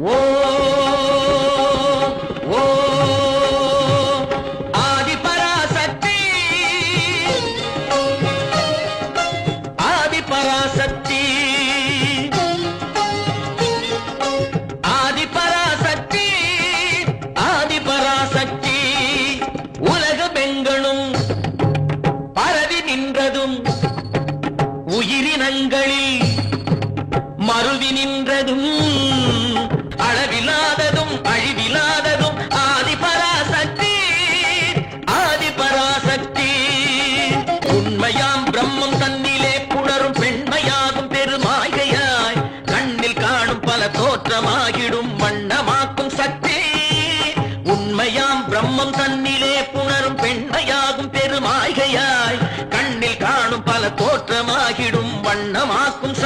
ஓ ஓ ஆதிபராசக்தி ஆதிபராசக்தி ஆதிபராசக்தி ஆதிபராசக்தி உலகமெங்கணும் பரவி நின்றதும் உயிரினங்களில் மருவி நின்றதும் அளவிலாததும் அழிவிலாததும் ஆதிபராசக்தி ஆதிபராசக்தி உண்மையாம் பிரம்மம் தன்னிலே புணரும் பெண்மையாகும் பெருமாய்கையாய் கண்ணில் காணும் பல தோற்றமாகிடும் வண்ணமாக்கும் சக்தி உண்மையாம் பிரம்மம் தன்னிலே புணரும் பெண்மையாகும் பெருமாய்கையாய் கண்ணில் காணும் பல தோற்றமாகிடும் வண்ணமாக்கும்